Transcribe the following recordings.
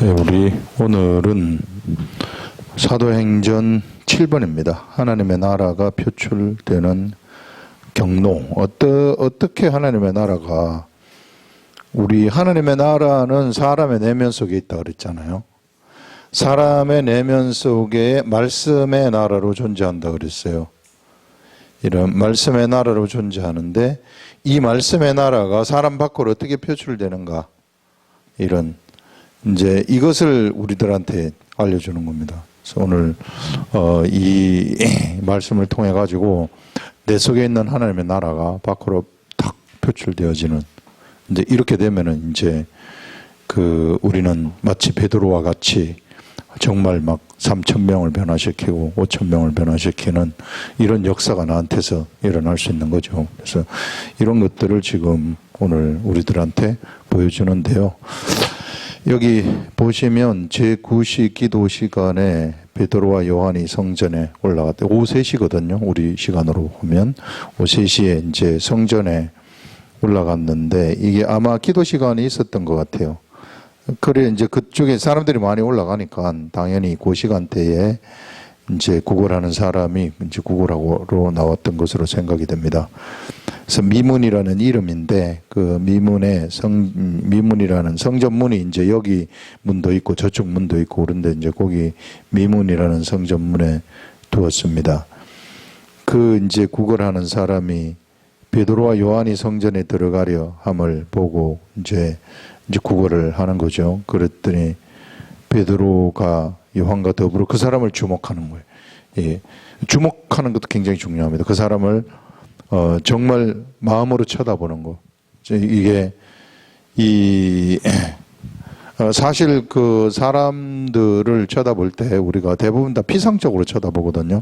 네, 우리 오늘은 사도행전 7번입니다. 하나님의 나라가 표출되는 경로. 어떻게 하나님의 나라가, 우리 하나님의 나라는 사람의 내면 속에 있다 그랬잖아요. 사람의 내면 속에 말씀의 나라로 존재한다 그랬어요. 이런 말씀의 나라로 존재하는데, 이 말씀의 나라가 사람 밖으로 어떻게 표출되는가, 이런 이제 이것을 우리들한테 알려주는 겁니다. 그래서 오늘 이 말씀을 통해 가지고 내 속에 있는 하나님의 나라가 밖으로 탁 표출되어지는, 이제 이렇게 되면은 이제 우리는 마치 베드로와 같이 정말 막 3,000명을 변화시키고 5,000명을 변화시키는 이런 역사가 나한테서 일어날 수 있는 거죠. 그래서 이런 것들을 지금 오늘 우리들한테 보여주는데요. 여기 보시면 제9시 기도 시간에 베드로와 요한이 성전에 올라갔대. 오후 3시거든요. 우리 시간으로 보면 오후 3시에 이제 성전에 올라갔는데, 이게 아마 기도 시간이 있었던 것 같아요. 그래 이제 그쪽에 사람들이 많이 올라가니까 당연히 그 시간대에 이제 구걸하는 사람이 이제 구걸하러 나왔던 것으로 생각이 됩니다. 그래서 미문이라는 이름인데, 그 미문이라는 성전문이 이제 여기 문도 있고 저쪽 문도 있고 그런데 이제 거기 미문이라는 성전문에 두었습니다. 이제 구걸하는 사람이 베드로와 요한이 성전에 들어가려 함을 보고 이제 구걸을 하는 거죠. 그랬더니 베드로가 요한과 더불어 그 사람을 주목하는 거예요. 예. 주목하는 것도 굉장히 중요합니다. 그 사람을 정말 마음으로 쳐다보는 거. 이게 사실 그 사람들을 쳐다볼 때 우리가 대부분 다 피상적으로 쳐다보거든요.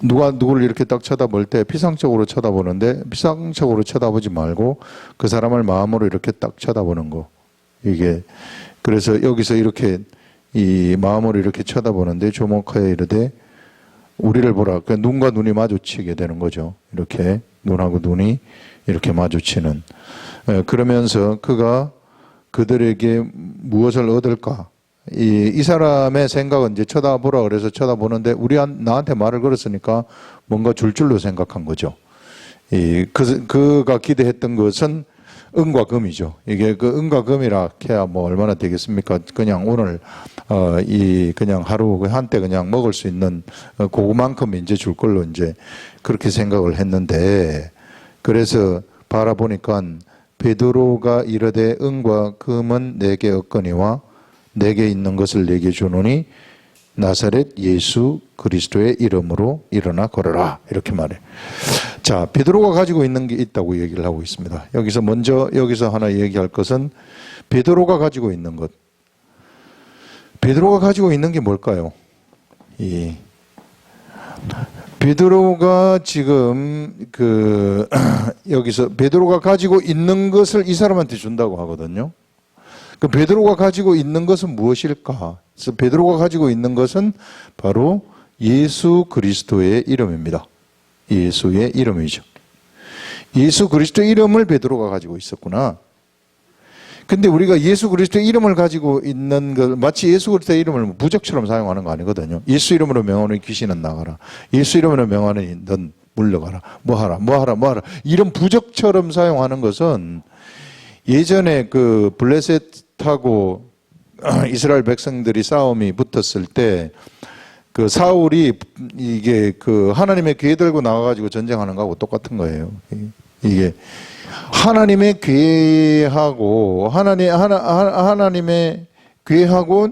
누가 누구를 이렇게 딱 쳐다볼 때 피상적으로 쳐다보는데, 피상적으로 쳐다보지 말고 그 사람을 마음으로 이렇게 딱 쳐다보는 거. 이게 그래서 여기서 이렇게 이 마음으로 이렇게 쳐다보는데, 주목하여 이르되 우리를 보라. 그러니까 눈과 눈이 마주치게 되는 거죠. 이렇게 눈하고 눈이 이렇게 마주치는. 그러면서 그가 그들에게 무엇을 얻을까? 이 사람의 생각은 이제 쳐다보라 그래서 쳐다보는데, 나한테 말을 걸었으니까 뭔가 줄 줄로 생각한 거죠. 그가 기대했던 것은 은과 금이죠. 이게 그 은과 금이라 해야 뭐 얼마나 되겠습니까? 그냥 오늘 그냥 하루 한때 그냥 먹을 수 있는 그만큼 이제 줄 걸로 이제 그렇게 생각을 했는데, 그래서 바라보니까 베드로가 이르되 은과 금은 내게 없거니와 내게 있는 것을 내게 주노니 나사렛 예수 그리스도의 이름으로 일어나 걸어라, 이렇게 말해. 자, 베드로가 가지고 있는 게 있다고 얘기를 하고 있습니다. 여기서 하나 얘기할 것은 베드로가 가지고 있는 것. 베드로가 가지고 있는 게 뭘까요? 베드로가 지금 여기서 베드로가 가지고 있는 것을 이 사람한테 준다고 하거든요. 그 베드로가 가지고 있는 것은 무엇일까? 그래서 베드로가 가지고 있는 것은 바로 예수 그리스도의 이름입니다. 예수의 이름이죠. 예수 그리스도의 이름을 베드로가 가지고 있었구나. 근데 우리가 예수 그리스도의 이름을 가지고 있는 걸 마치 예수 그리스도의 이름을 부적처럼 사용하는 거 아니거든요. 예수 이름으로 명하는 귀신은 나가라. 예수 이름으로 명하는 넌 물러가라. 뭐하라. 이런 부적처럼 사용하는 것은, 예전에 블레셋하고 이스라엘 백성들이 싸움이 붙었을 때 사울이 이게 하나님의 궤 들고 나가가지고 전쟁하는 거하고 똑같은 거예요. 이게 하나님의 궤하고 하나님의 궤하고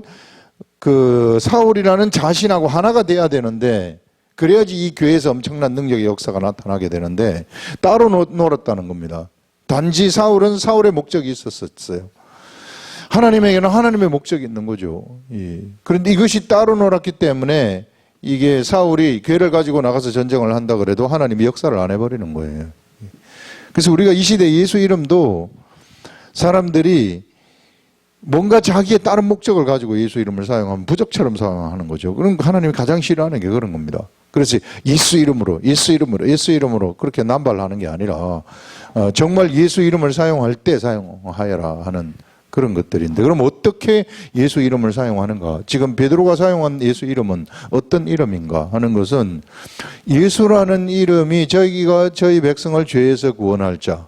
사울이라는 자신하고 하나가 돼야 되는데, 그래야지 이 궤에서 엄청난 능력의 역사가 나타나게 되는데 따로 놀았다는 겁니다. 단지 사울은 사울의 목적이 있었어요. 하나님에게는 하나님의 목적이 있는 거죠. 그런데 이것이 따로 놀았기 때문에 이게 사울이 궤를 가지고 나가서 전쟁을 한다 그래도 하나님이 역사를 안 해버리는 거예요. 그래서 우리가 이 시대 예수 이름도 사람들이 뭔가 자기의 다른 목적을 가지고 예수 이름을 사용하면 부적처럼 사용하는 거죠. 그럼 하나님이 가장 싫어하는 게 그런 겁니다. 그래서 예수 이름으로 그렇게 남발하는 게 아니라 정말 예수 이름을 사용할 때 사용하여라 하는 그런 것들인데, 그럼 어떻게 예수 이름을 사용하는가? 지금 베드로가 사용한 예수 이름은 어떤 이름인가 하는 것은, 예수라는 이름이 저희가 저희 백성을 죄에서 구원할 자,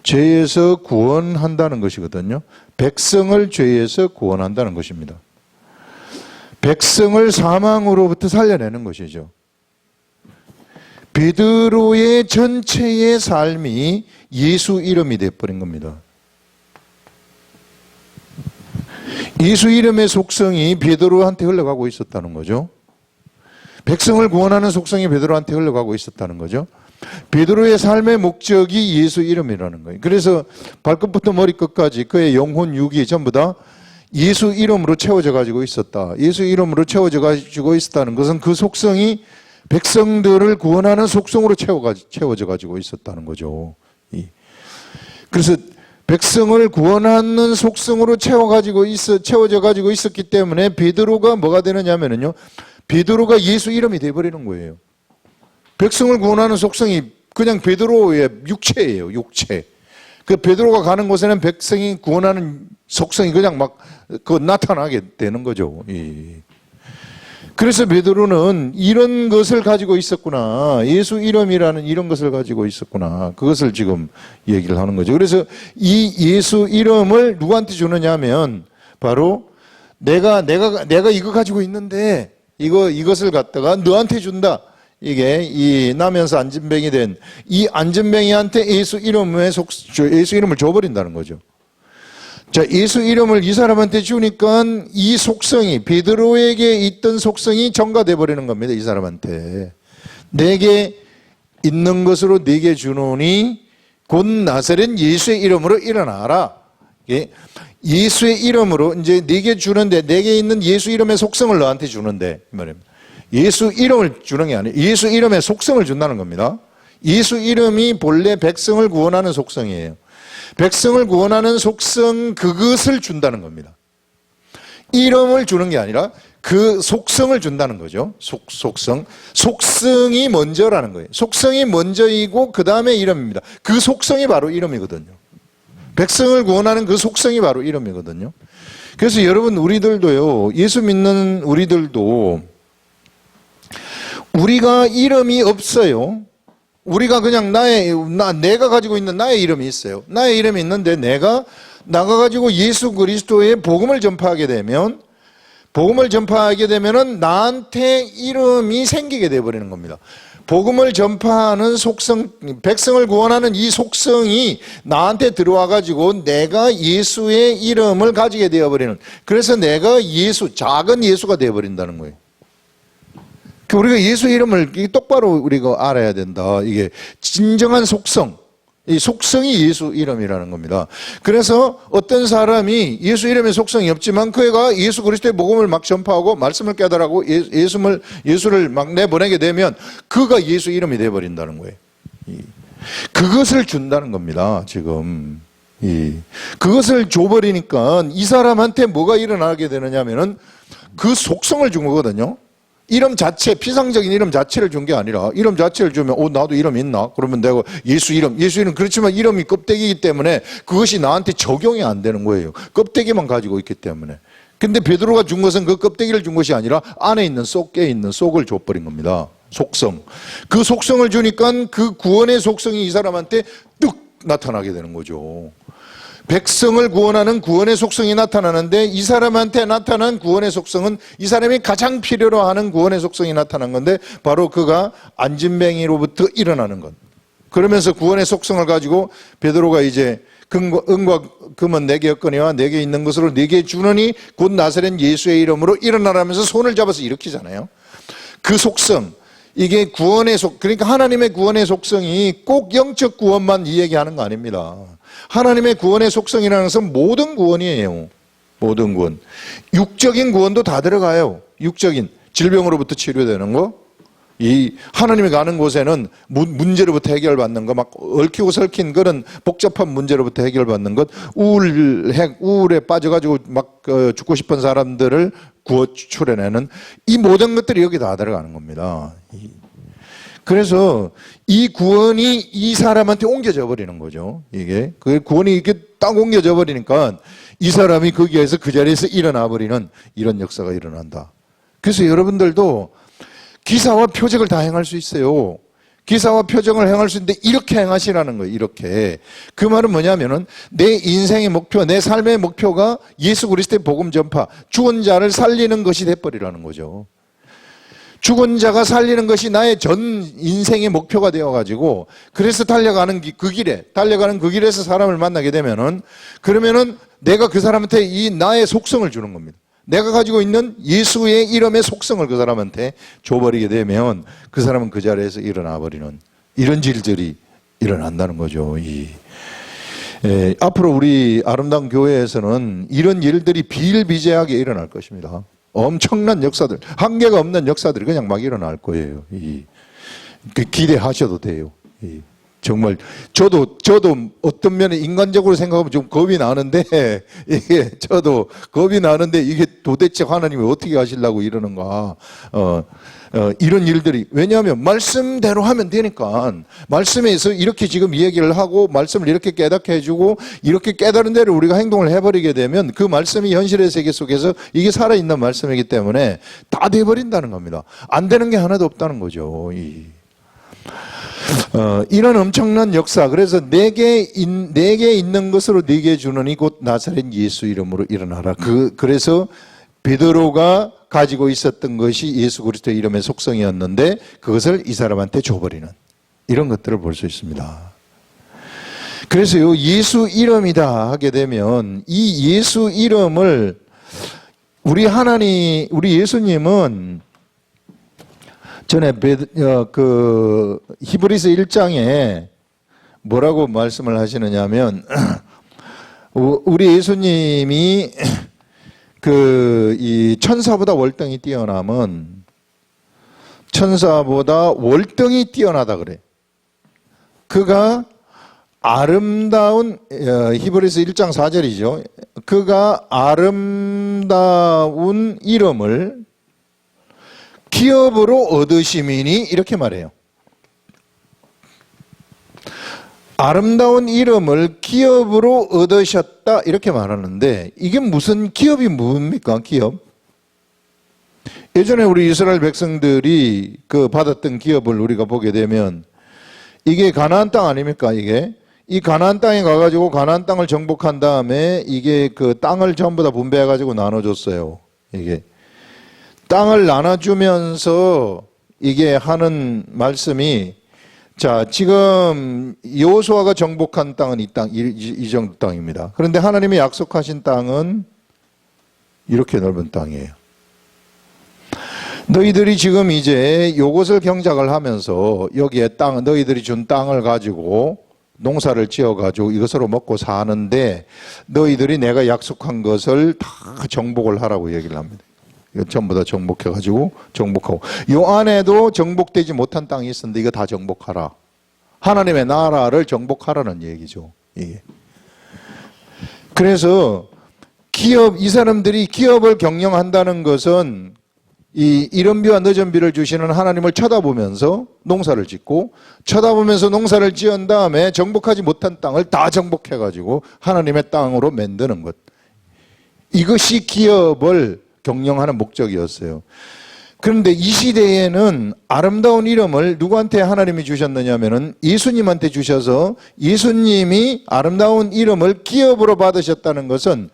죄에서 구원한다는 것이거든요. 백성을 죄에서 구원한다는 것입니다. 백성을 사망으로부터 살려내는 것이죠. 베드로의 전체의 삶이 예수 이름이 되어버린 겁니다. 예수 이름의 속성이 베드로한테 흘러가고 있었다는 거죠. 백성을 구원하는 속성이 베드로한테 흘러가고 있었다는 거죠. 베드로의 삶의 목적이 예수 이름이라는 거예요. 그래서 발끝부터 머리끝까지 그의 영혼, 육이 전부 다 예수 이름으로 채워져 가지고 있었다. 예수 이름으로 채워져 가지고 있었다는 것은 그 속성이 백성들을 구원하는 속성으로 채워져 가지고 있었다는 거죠. 그래서 백성을 구원하는 속성으로 채워져 가지고 있었기 때문에 베드로가 뭐가 되느냐면요, 베드로가 예수 이름이 되어버리는 거예요. 백성을 구원하는 속성이 그냥 베드로의 육체예요, 육체. 그 베드로가 가는 곳에는 백성이 구원하는 속성이 그냥 막 나타나게 되는 거죠. 그래서 베드로는 이런 것을 가지고 있었구나. 예수 이름이라는 이런 것을 가지고 있었구나. 그것을 지금 얘기를 하는 거죠. 그래서 이 예수 이름을 누구한테 주느냐 하면 바로 내가 이거 가지고 있는데 이것을 갖다가 너한테 준다. 이게 이 나면서 안진뱅이 된 이 안진뱅이한테 예수 이름을 줘버린다는 거죠. 자, 예수 이름을 이 사람한테 주니까 이 속성이, 베드로에게 있던 속성이 전가돼 버리는 겁니다. 이 사람한테. 내게 있는 것으로 네게 주노니 곧 나사렛 예수의 이름으로 일어나라. 예수의 이름으로 이제 네게 주는데, 내게 있는 예수 이름의 속성을 너한테 주는데 말입니다. 예수 이름을 주는 게 아니에요. 예수 이름의 속성을 준다는 겁니다. 예수 이름이 본래 백성을 구원하는 속성이에요. 백성을 구원하는 속성, 그것을 준다는 겁니다. 이름을 주는 게 아니라 그 속성을 준다는 거죠. 속성. 속성이 먼저라는 거예요. 속성이 먼저이고 그 다음에 이름입니다. 그 속성이 바로 이름이거든요. 백성을 구원하는 그 속성이 바로 이름이거든요. 그래서 여러분, 우리들도요, 예수 믿는 우리들도 우리가 이름이 없어요. 우리가 그냥 내가 가지고 있는 나의 이름이 있어요. 나의 이름이 있는데 내가 나가가지고 예수 그리스도의 복음을 전파하게 되면은 나한테 이름이 생기게 되어버리는 겁니다. 복음을 전파하는 속성, 백성을 구원하는 이 속성이 나한테 들어와가지고 내가 예수의 이름을 가지게 되어버리는, 그래서 내가 작은 예수가 되어버린다는 거예요. 우리가 예수 이름을 똑바로 우리가 알아야 된다. 이게 진정한 속성, 이 속성이 예수 이름이라는 겁니다. 그래서 어떤 사람이 예수 이름의 속성이 없지만 그가 예수 그리스도의 복음을 막 전파하고 말씀을 깨달아고 예수를 막 내보내게 되면 그가 예수 이름이 되어버린다는 거예요. 그것을 준다는 겁니다. 지금 그것을 줘버리니까 이 사람한테 뭐가 일어나게 되느냐면은 그 속성을 준 거거든요. 이름 자체, 피상적인 이름 자체를 준 게 아니라 이름 자체를 주면 나도 이름 있나? 그러면 내가 예수 이름 그렇지만 이름이 껍데기이기 때문에 그것이 나한테 적용이 안 되는 거예요. 껍데기만 가지고 있기 때문에. 근데 베드로가 준 것은 그 껍데기를 준 것이 아니라 안에 있는 속에 있는 속을 줘버린 겁니다. 속성. 그 속성을 주니까 그 구원의 속성이 이 사람한테 뚝 나타나게 되는 거죠. 백성을 구원하는 구원의 속성이 나타나는데 이 사람한테 나타난 구원의 속성은 이 사람이 가장 필요로 하는 구원의 속성이 나타난 건데 바로 그가 안진뱅이로부터 일어나는 것. 그러면서 구원의 속성을 가지고 베드로가 이제 은과 금은 내게 없거니와 내게 있는 것으로 내게 주느니 곧 나사렛 예수의 이름으로 일어나라면서 손을 잡아서 일으키잖아요. 그 속성, 이게 그러니까 하나님의 구원의 속성이 꼭 영적 구원만 이 얘기하는 거 아닙니다. 하나님의 구원의 속성이라는 것은 모든 구원이에요. 모든 구원. 육적인 구원도 다 들어가요. 육적인 질병으로부터 치료되는 거, 이 하나님이 가는 곳에는 문제로부터 해결받는 거, 막 얽히고 설킨 그런 복잡한 문제로부터 해결받는 것, 우울에 빠져가지고 막 죽고 싶은 사람들을 구워 출해내는 이 모든 것들이 여기 다 들어가는 겁니다. 그래서 이 구원이 이 사람한테 옮겨져 버리는 거죠. 이게 그 구원이 이렇게 딱 옮겨져 버리니까 이 사람이 거기에서 그 자리에서 일어나 버리는 이런 역사가 일어난다. 그래서 여러분들도 기사와 표적을 다 행할 수 있어요. 기사와 표적을 행할 수 있는데 이렇게 행하시라는 거예요. 이렇게. 그 말은 뭐냐면은 내 인생의 목표, 내 삶의 목표가 예수 그리스도의 복음 전파, 죽은 자를 살리는 것이 돼버리라는 거죠. 죽은 자가 살리는 것이 나의 전 인생의 목표가 되어가지고 그래서 달려가는 그 길에서 사람을 만나게 되면은 그러면은 내가 그 사람한테 이 나의 속성을 주는 겁니다. 내가 가지고 있는 예수의 이름의 속성을 그 사람한테 줘버리게 되면 그 사람은 그 자리에서 일어나 버리는 이런 일들이 일어난다는 거죠. 앞으로 우리 아름다운 교회에서는 이런 일들이 비일비재하게 일어날 것입니다. 엄청난 역사들, 한계가 없는 역사들이 그냥 막 일어날 거예요. 기대하셔도 돼요. 정말 저도 어떤 면에 인간적으로 생각하면 좀 겁이 나는데 이게 저도 겁이 나는데 이게 도대체 하나님이 어떻게 하시려고 이러는가. 이런 일들이 왜냐하면 말씀대로 하면 되니까 말씀에서 이렇게 지금 얘기를 하고 말씀을 이렇게 깨닫게 해주고 이렇게 깨달은 대로 우리가 행동을 해버리게 되면 그 말씀이 현실의 세계 속에서 이게 살아있는 말씀이기 때문에 다 돼버린다는 겁니다. 안 되는 게 하나도 없다는 거죠. 이런 엄청난 역사. 그래서 내게 있는 것으로 네게 주느니 곧 나사렛 예수 이름으로 일어나라. 그래서 베드로가 가지고 있었던 것이 예수 그리스도의 이름의 속성이었는데 그것을 이 사람한테 줘버리는 이런 것들을 볼 수 있습니다. 그래서요, 예수 이름이다 하게 되면 이 예수 이름을 우리 예수님은 전에 히브리서 1장에 뭐라고 말씀을 하시느냐면 우리 예수님이 이 천사보다 월등히 뛰어남은 천사보다 월등히 뛰어나다 그래. 그가 아름다운 히브리서 1장 4절이죠. 그가 아름다운 이름을 기업으로 얻으심이니 이렇게 말해요. 아름다운 이름을 기업으로 얻으셨다 이렇게 말하는데 이게 무슨 기업이 뭡니까? 기업? 예전에 우리 이스라엘 백성들이 받았던 기업을 우리가 보게 되면 이게 가나안 땅 아닙니까? 이게 이 가나안 땅에 가가지고 가나안 땅을 정복한 다음에 이게 그 땅을 전부 다 분배해가지고 나눠줬어요. 이게 땅을 나눠주면서 이게 하는 말씀이 자, 지금 여호수아가 정복한 땅은 이 정도 땅입니다. 그런데 하나님이 약속하신 땅은 이렇게 넓은 땅이에요. 너희들이 지금 이제 요것을 경작을 하면서 여기에 너희들이 준 땅을 가지고 농사를 지어가지고 이것으로 먹고 사는데 너희들이 내가 약속한 것을 다 정복을 하라고 얘기를 합니다. 전부 다 정복해가지고 정복하고 요 안에도 정복되지 못한 땅이 있었는데 이거 다 정복하라. 하나님의 나라를 정복하라는 얘기죠. 이게. 그래서 이 사람들이 기업을 경영한다는 것은 이 이른비와 늦은비를 주시는 하나님을 쳐다보면서 농사를 짓고 쳐다보면서 농사를 지은 다음에 정복하지 못한 땅을 다 정복해가지고 하나님의 땅으로 만드는 것. 이것이 기업을 경영하는 목적이었어요. 그런데 이 시대에는 아름다운 이름을 누구한테 하나님이 주셨느냐면은 예수님한테 주셔서 예수님이 아름다운 이름을 기업으로 받으셨다는 것은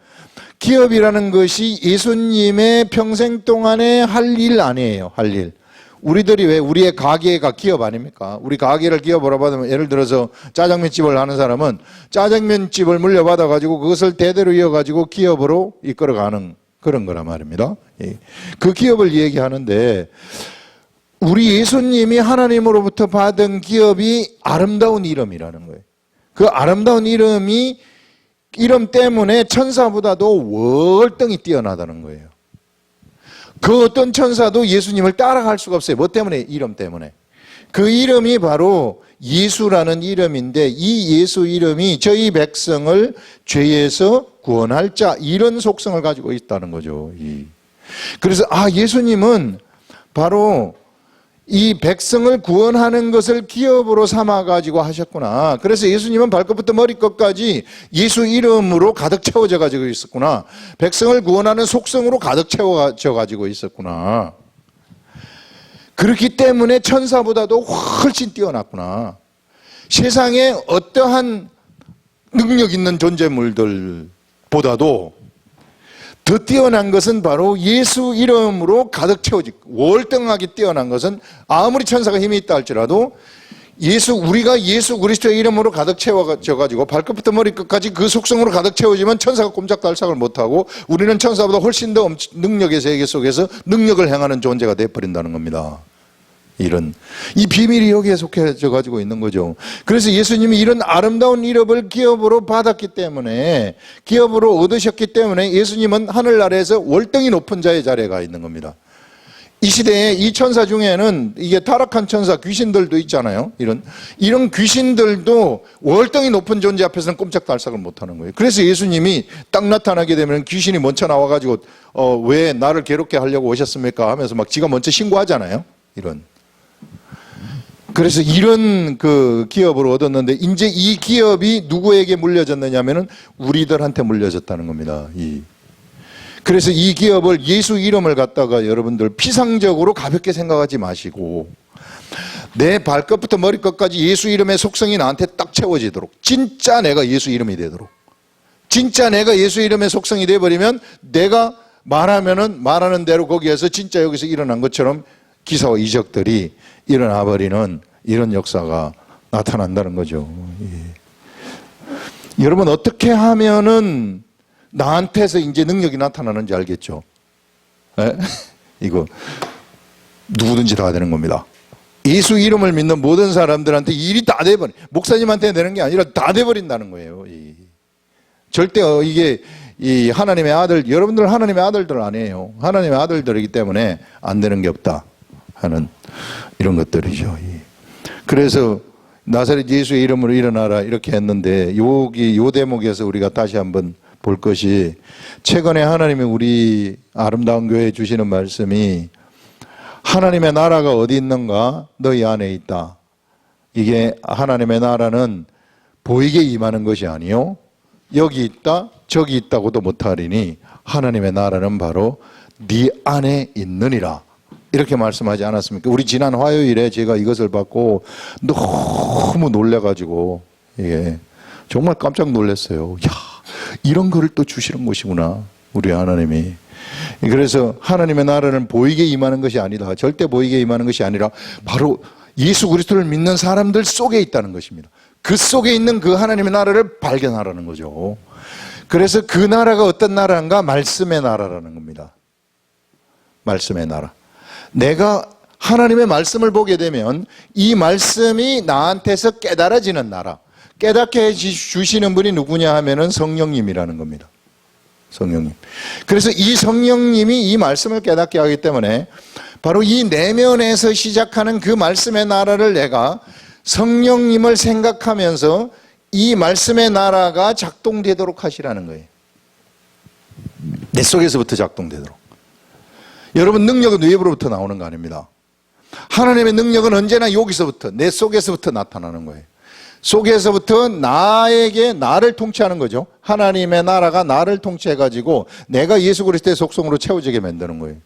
기업이라는 것이 예수님의 평생 동안에 할 일 아니에요. 할 일. 우리들이 왜 우리의 가게가 기업 아닙니까? 우리 가게를 기업으로 받으면 예를 들어서 짜장면집을 하는 사람은 짜장면집을 물려받아가지고 그것을 대대로 이어가지고 기업으로 이끌어가는 그런 거란 말입니다. 그 기업을 얘기하는데 우리 예수님이 하나님으로부터 받은 기업이 아름다운 이름이라는 거예요. 그 아름다운 이름 때문에 천사보다도 월등히 뛰어나다는 거예요. 그 어떤 천사도 예수님을 따라갈 수가 없어요. 뭐 때문에? 이름 때문에. 그 이름이 바로 예수라는 이름인데 이 예수 이름이 저희 백성을 죄에서 구원할 자 이런 속성을 가지고 있다는 거죠. 그래서 예수님은 바로 이 백성을 구원하는 것을 기업으로 삼아가지고 하셨구나. 그래서 예수님은 발끝부터 머리끝까지 예수 이름으로 가득 채워져 가지고 있었구나. 백성을 구원하는 속성으로 가득 채워져 가지고 있었구나. 그렇기 때문에 천사보다도 훨씬 뛰어났구나. 세상에 어떠한 능력 있는 존재물들보다도 더 뛰어난 것은 바로 예수 이름으로 가득 채워지고, 월등하게 뛰어난 것은 아무리 천사가 힘이 있다 할지라도 우리가 예수 그리스도의 이름으로 가득 채워져 가지고 발끝부터 머리끝까지 그 속성으로 가득 채워지면 천사가 꼼짝달싹을 못하고 우리는 천사보다 훨씬 더 능력의 세계 속에서 능력을 행하는 존재가 되어버린다는 겁니다. 이 비밀이 여기에 속해져 가지고 있는 거죠. 그래서 예수님이 이런 아름다운 이름을 기업으로 받았기 때문에, 기업으로 얻으셨기 때문에 예수님은 하늘나라에서 월등히 높은 자의 자리에 가 있는 겁니다. 이 시대에 이 천사 중에는 이게 타락한 천사 귀신들도 있잖아요. 이런 귀신들도 월등히 높은 존재 앞에서는 꼼짝달싹을 못하는 거예요. 그래서 예수님이 딱 나타나게 되면 귀신이 먼저 나와가지고 왜 나를 괴롭게 하려고 오셨습니까 하면서 막 지가 먼저 신고하잖아요. 그래서 이런 그 기업을 얻었는데, 이제 이 기업이 누구에게 물려졌느냐 하면은 우리들한테 물려졌다는 겁니다. 그래서 이 기업을, 예수 이름을 갖다가 여러분들 피상적으로 가볍게 생각하지 마시고, 내 발끝부터 머리끝까지 예수 이름의 속성이 나한테 딱 채워지도록, 진짜 내가 예수 이름이 되도록, 진짜 내가 예수 이름의 속성이 되어버리면 내가 말하면은 말하는 대로 거기에서 진짜 여기서 일어난 것처럼 기사와 이적들이 일어나 버리는 이런 역사가 나타난다는 거죠. 여러분, 어떻게 하면은 나한테서 이제 능력이 나타나는지 알겠죠? 이거 누구든지 다 되는 겁니다. 예수 이름을 믿는 모든 사람들한테 일이 다 돼버린, 목사님한테 되는 게 아니라 다 돼버린다는 거예요. 절대 이게 이 하나님의 아들, 여러분들 하나님의 아들들 아니에요. 하나님의 아들들이기 때문에 안 되는 게 없다 하는 이런 것들이죠. 그래서 나사렛 예수의 이름으로 일어나라 이렇게 했는데, 여기 요 대목에서 우리가 다시 한번 볼 것이, 최근에 하나님이 우리 아름다운 교회에 주시는 말씀이, 하나님의 나라가 어디 있는가? 너희 안에 있다. 이게 하나님의 나라는 보이게 임하는 것이 아니요, 여기 있다 저기 있다고도 못하리니 하나님의 나라는 바로 네 안에 있느니라, 이렇게 말씀하지 않았습니까? 우리 지난 화요일에 제가 이것을 받고 너무 놀래가지고, 정말 깜짝 놀랐어요. 야, 이런 거를 또 주시는 것이구나, 우리 하나님이. 그래서 하나님의 나라는 보이게 임하는 것이 아니다. 절대 보이게 임하는 것이 아니라 바로 예수 그리스도를 믿는 사람들 속에 있다는 것입니다. 그 속에 있는 그 하나님의 나라를 발견하라는 거죠. 그래서 그 나라가 어떤 나라인가? 말씀의 나라라는 겁니다. 말씀의 나라. 내가 하나님의 말씀을 보게 되면 이 말씀이 나한테서 깨달아지는 나라. 깨닫게 해주시는 분이 누구냐 하면은 성령님이라는 겁니다. 성령님. 그래서 이 성령님이 이 말씀을 깨닫게 하기 때문에 바로 이 내면에서 시작하는 그 말씀의 나라를 내가 성령님을 생각하면서 이 말씀의 나라가 작동되도록 하시라는 거예요. 내 속에서부터 작동되도록. 여러분, 능력은 외부로부터 나오는 거 아닙니다. 하나님의 능력은 언제나 여기서부터, 내 속에서부터 나타나는 거예요. 속에서부터 나를 통치하는 거죠. 하나님의 나라가 나를 통치해가지고 내가 예수 그리스도의 속성으로 채워지게 만드는 거예요.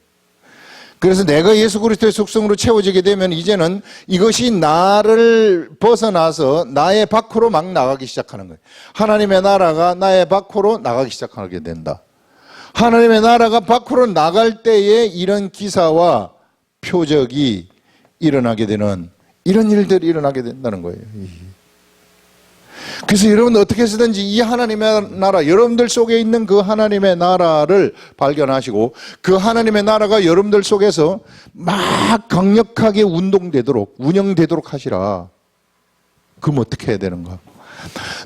그래서 내가 예수 그리스도의 속성으로 채워지게 되면 이제는 이것이 나를 벗어나서 나의 밖으로 막 나가기 시작하는 거예요. 하나님의 나라가 나의 밖으로 나가기 시작하게 된다. 하나님의 나라가 밖으로 나갈 때에 이런 기사와 표적이 일어나게 되는, 이런 일들이 일어나게 된다는 거예요. 그래서 여러분, 어떻게 해서든지 이 하나님의 나라, 여러분들 속에 있는 그 하나님의 나라를 발견하시고 그 하나님의 나라가 여러분들 속에서 막 강력하게 운영되도록 하시라. 그럼 어떻게 해야 되는가?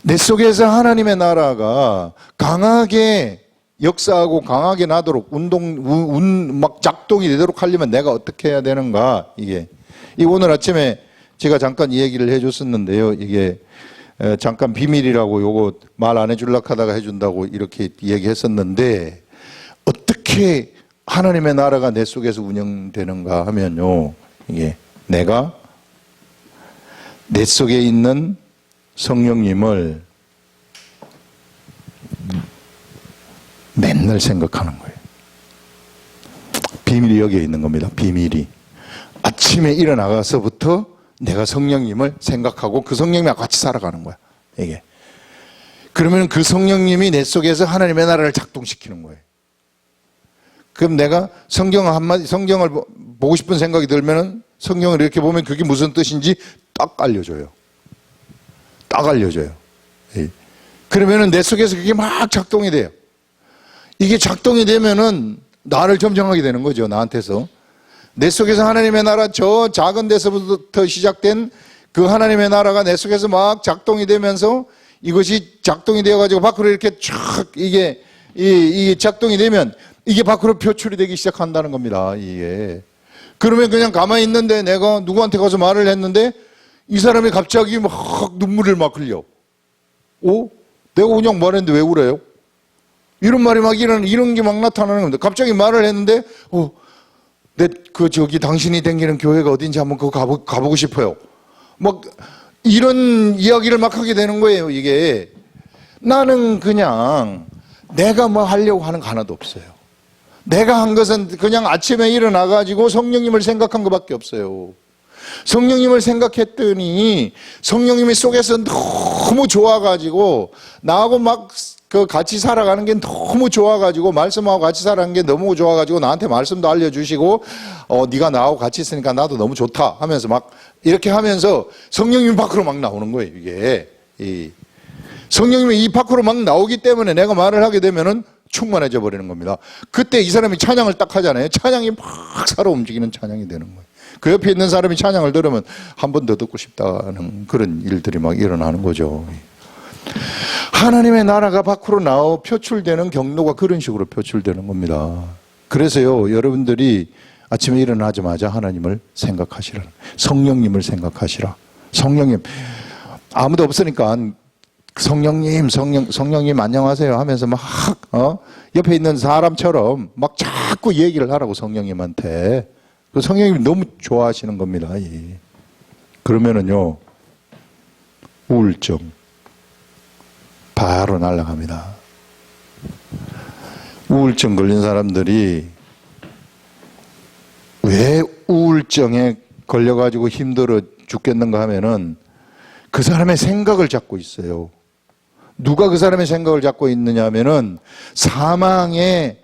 내 속에서 하나님의 나라가 강하게 역사하고 강하게 나도록 막 작동이 되도록 하려면 내가 어떻게 해야 되는가? 이게 오늘 아침에 제가 잠깐 이 얘기를 해줬었는데요. 이게 잠깐 비밀이라고 요거 말 안 해주려고 하다가 해준다고 이렇게 얘기했었는데, 어떻게 하나님의 나라가 내 속에서 운영되는가 하면요, 이게 내가 내 속에 있는 성령님을 맨날 생각하는 거예요. 비밀이 여기에 있는 겁니다. 비밀이. 아침에 일어나가서부터 내가 성령님을 생각하고 그 성령님과 같이 살아가는 거야. 이게. 그러면 그 성령님이 내 속에서 하나님의 나라를 작동시키는 거예요. 그럼 내가 성경을 보고 싶은 생각이 들면은 성경을 이렇게 보면 그게 무슨 뜻인지 딱 알려줘요. 딱 알려줘요. 그러면은 내 속에서 그게 막 작동이 돼요. 이게 작동이 되면은 나를 점령하게 되는 거죠. 나한테서. 내 속에서 하나님의 나라, 저 작은 데서부터 시작된 그 하나님의 나라가 내 속에서 막 작동이 되면서 이것이 작동이 되어가지고 밖으로 이렇게 쫙 이게 작동이 되면 이게 밖으로 표출이 되기 시작한다는 겁니다. 이게. 그러면 그냥 가만히 있는데 내가 누구한테 가서 말을 했는데 이 사람이 갑자기 막 눈물을 막 흘려. 내가 그냥 말했는데 왜 울어요? 이런 말이 막 이런 게 막 나타나는 겁니다. 갑자기 말을 했는데, 저기 당신이 다니는 교회가 어딘지 한번 그거 가보고 싶어요. 막 이런 이야기를 막 하게 되는 거예요, 이게. 나는 그냥 내가 뭐 하려고 하는 거 하나도 없어요. 내가 한 것은 그냥 아침에 일어나가지고 성령님을 생각한 것밖에 없어요. 성령님을 생각했더니 성령님이 속에서 너무 좋아가지고 나하고 막 같이 살아가는 게 너무 좋아가지고 말씀하고 같이 살아가는 게 너무 좋아가지고 나한테 말씀도 알려주시고 네가 나하고 같이 있으니까 나도 너무 좋다 하면서 막 이렇게 하면서 성령님이 밖으로 막 나오는 거예요. 이게 성령님이 이 밖으로 막 나오기 때문에 내가 말을 하게 되면은 충만해져 버리는 겁니다. 그때 이 사람이 찬양을 딱 하잖아요. 찬양이 막 살아 움직이는 찬양이 되는 거예요. 그 옆에 있는 사람이 찬양을 들으면 한 번 더 듣고 싶다는 그런 일들이 막 일어나는 거죠. 하나님의 나라가 밖으로 나와 표출되는 경로가 그런 식으로 표출되는 겁니다. 그래서요, 여러분들이 아침에 일어나자마자 하나님을 생각하시라. 성령님을 생각하시라. 성령님. 아무도 없으니까 성령님 안녕하세요 하면서 막 옆에 있는 사람처럼 막 자꾸 얘기를 하라고 성령님한테. 그 성령님이 너무 좋아하시는 겁니다. 그러면은요, 우울증 바로 날아갑니다. 우울증 걸린 사람들이 왜 우울증에 걸려가지고 힘들어 죽겠는가 하면은 그 사람의 생각을 잡고 있어요. 누가 그 사람의 생각을 잡고 있느냐 하면은 사망의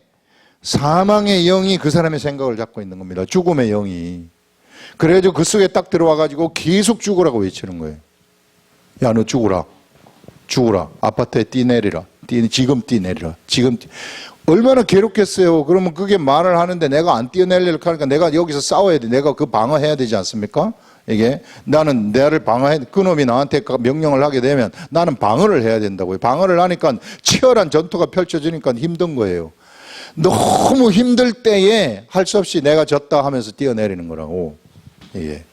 영이 그 사람의 생각을 잡고 있는 겁니다. 죽음의 영이. 그래가지고 그 속에 딱 들어와가지고 계속 죽으라고 외치는 거예요. 야, 너 죽으라. 죽으라. 아파트에 뛰내리라. 지금 뛰내리라. 얼마나 괴롭겠어요. 그러면 그게 말을 하는데 내가 안 뛰어내리려고 하니까 내가 여기서 싸워야 돼. 내가 그 방어해야 되지 않습니까? 이게 나는 나를 방어해. 그놈이 나한테 명령을 하게 되면 나는 방어를 해야 된다고요. 방어를 하니까 치열한 전투가 펼쳐지니까 힘든 거예요. 너무 힘들 때에 할 수 없이 내가 졌다 하면서 뛰어내리는 거라고. 예.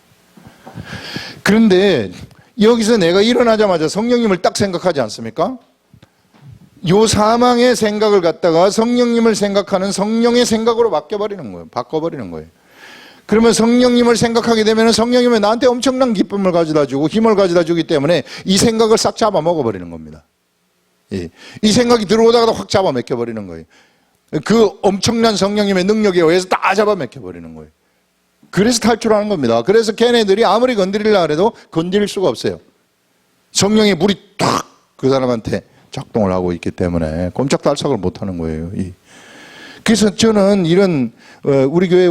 그런데 여기서 내가 일어나자마자 성령님을 딱 생각하지 않습니까? 요 사망의 생각을 갖다가 성령님을 생각하는 성령의 생각으로 바꿔버리는 거예요. 그러면 성령님을 생각하게 되면 성령님은 나한테 엄청난 기쁨을 가져다 주고 힘을 가져다 주기 때문에 이 생각을 싹 잡아먹어버리는 겁니다. 예. 이 생각이 들어오다가도 확 잡아먹혀버리는 거예요. 그 엄청난 성령님의 능력에 의해서 다 잡아먹혀버리는 거예요. 그래서 탈출하는 겁니다. 그래서 걔네들이 아무리 건드리려고 해도 건드릴 수가 없어요. 성령의 물이 탁 그 사람한테 작동을 하고 있기 때문에 꼼짝달싹을 못하는 거예요. 그래서 저는 이런 우리 교회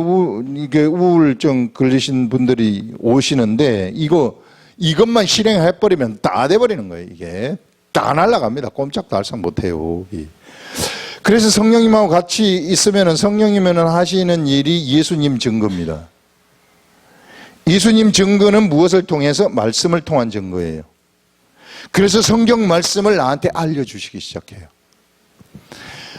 우울증 걸리신 분들이 오시는데 이것만 실행해버리면 다 돼버리는 거예요. 이게 다 날아갑니다. 꼼짝달싹 못해요. 그래서 성령님하고 같이 있으면 성령님은 하시는 일이 예수님 증거입니다. 예수님 증거는 무엇을 통해서? 말씀을 통한 증거예요. 그래서 성경 말씀을 나한테 알려주시기 시작해요.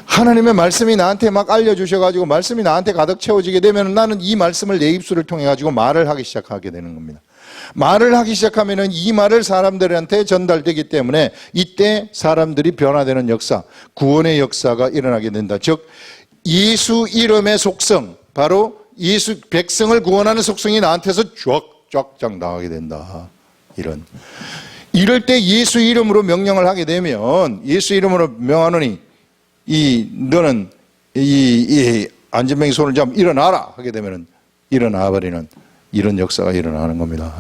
하나님의 말씀이 나한테 막 알려주셔가지고 말씀이 나한테 가득 채워지게 되면 나는 이 말씀을 내 입술을 통해 가지고 말을 하기 시작하게 되는 겁니다. 말을 하기 시작하면은 이 말을 사람들한테 전달되기 때문에 이때 사람들이 변화되는 역사, 구원의 역사가 일어나게 된다. 즉 예수 이름의 속성, 바로 예수 백성을 구원하는 속성이 나한테서 쫙쫙 나가게 된다. 이럴 때 예수 이름으로 명령을 하게 되면, 예수 이름으로 명하노니 너는 이 안진뱅이 손을 잡으면 일어나라 하게 되면 일어나 버리는 이런 역사가 일어나는 겁니다.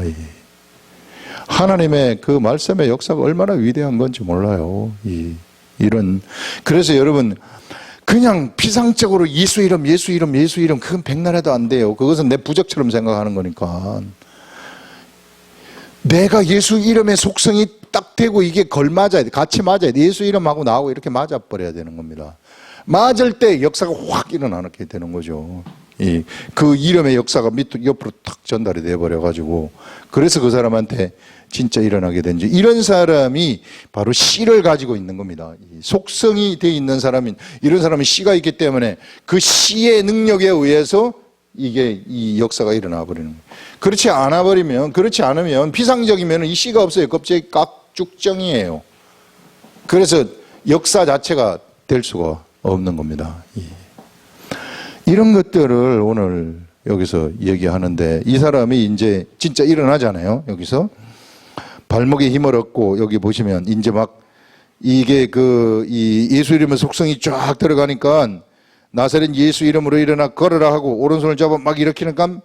하나님의 그 말씀의 역사가 얼마나 위대한 건지 몰라요. 그래서 여러분, 그냥 피상적으로 예수 이름 그건 백날해도 안 돼요. 그것은 내 부적처럼 생각하는 거니까. 내가 예수 이름의 속성이 딱 되고 이게 걸맞아야 돼. 같이 맞아야 돼. 예수 이름하고 나하고 이렇게 맞아버려야 되는 겁니다. 맞을 때 역사가 확 일어나게 되는 거죠. 그 이름의 역사가 옆으로 탁 전달이 돼버려가지고, 그래서 그 사람한테 진짜 일어나게 된지. 이런 사람이 바로 씨를 가지고 있는 겁니다. 속성이 돼 있는 사람인, 이런 사람은 씨가 있기 때문에 그 씨의 능력에 의해서 이 역사가 일어나 버리는 거예요. 그렇지 않으면 피상적이면 이 씨가 없어요. 껍질이 깍죽정이에요. 그래서 역사 자체가 될 수가 없는 겁니다. 이런 것들을 오늘 여기서 얘기하는데, 이 사람이 이제 진짜 일어나잖아요. 여기서 발목에 힘을 얻고, 여기 보시면 이제 막 이게 이 예수 이름의 속성이 쫙 들어가니까, 나사렛 예수 이름으로 일어나 걸으라 하고 오른손을 잡아 막 일으키니까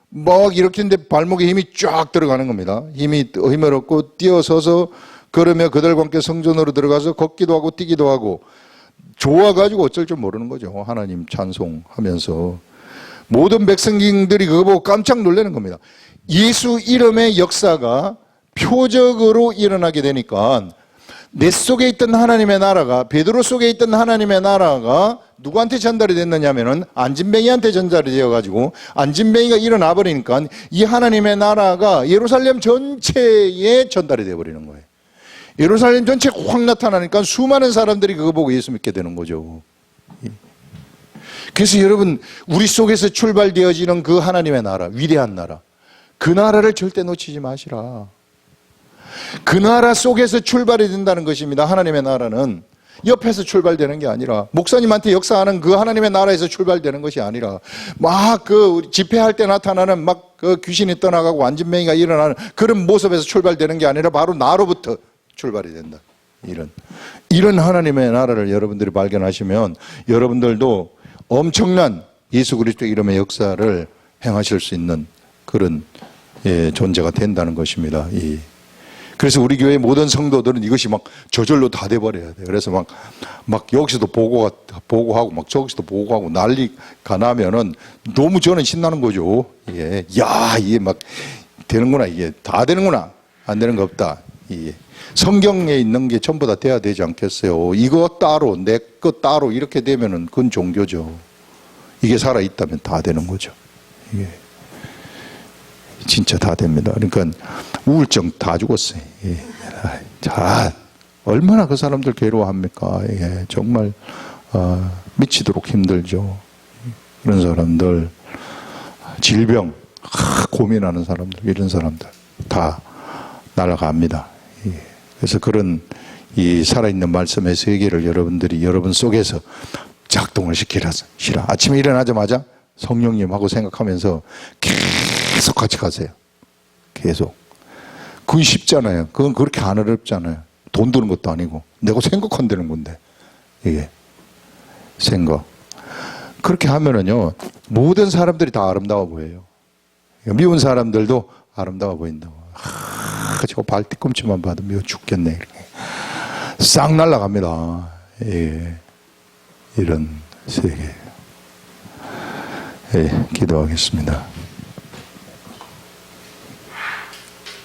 막 일으키는데 발목에 힘이 쫙 들어가는 겁니다. 힘을 얻고 뛰어서서 걸으며 그들과 함께 성전으로 들어가서 걷기도 하고 뛰기도 하고, 좋아가지고 어쩔 줄 모르는 거죠. 하나님 찬송하면서. 모든 백성들이 그거 보고 깜짝 놀라는 겁니다. 예수 이름의 역사가 표적으로 일어나게 되니까, 내 속에 있던 하나님의 나라가, 베드로 속에 있던 하나님의 나라가 누구한테 전달이 됐느냐면은 안진뱅이한테 전달이 되어가지고, 안진뱅이가 일어나 버리니까 이 하나님의 나라가 예루살렘 전체에 전달이 되어버리는 거예요. 예루살렘 전체에 확 나타나니까 수많은 사람들이 그거 보고 예수 믿게 되는 거죠. 그래서 여러분, 우리 속에서 출발되어지는 그 하나님의 나라, 위대한 나라, 그 나라를 절대 놓치지 마시라. 그 나라 속에서 출발이 된다는 것입니다. 하나님의 나라는 옆에서 출발되는 게 아니라, 목사님한테 역사하는 그 하나님의 나라에서 출발되는 것이 아니라, 막 집회할 때 나타나는 귀신이 떠나가고 안진뱅이가 일어나는 그런 모습에서 출발되는 게 아니라 바로 나로부터 출발이 된다. 이런 하나님의 나라를 여러분들이 발견하시면 여러분들도 엄청난 예수 그리스도 이름의 역사를 행하실 수 있는 그런 존재가 된다는 것입니다. 그래서 우리 교회 모든 성도들은 이것이 막 저절로 다 돼버려야 돼요. 그래서 막 여기서도 보고하고 막 저기서도 보고하고 난리가 나면은 너무 저는 신나는 거죠. 이게 막 되는구나. 이게 다 되는구나. 안 되는 거 없다. 성경에 있는 게 전부 다 돼야 되지 않겠어요? 이거 따로, 내 거 따로 이렇게 되면은 그건 종교죠. 이게 살아있다면 다 되는 거죠. 이게 진짜 다 됩니다. 그러니까 우울증 다 죽었어요. 자, 얼마나 그 사람들 괴로워합니까? 정말 미치도록 힘들죠. 그런 사람들, 질병 고민하는 사람들, 이런 사람들 다 날아갑니다. 그래서 그런 이 살아있는 말씀의 세계를 여러분들이 여러분 속에서 작동을 시키라. 아침에 일어나자마자 성령님하고 생각하면서 계속 같이 가세요. 계속. 그건 쉽잖아요. 그건 그렇게 안 어렵잖아요. 돈 드는 것도 아니고. 내가 생각한다는 건데. 이게. 생각. 그렇게 하면은요, 모든 사람들이 다 아름다워 보여요. 미운 사람들도 아름다워 보인다고. 저거 발 뒤꿈치만 봐도 미워 죽겠네. 이렇게. 싹 날아갑니다. 이런 세계. 기도하겠습니다.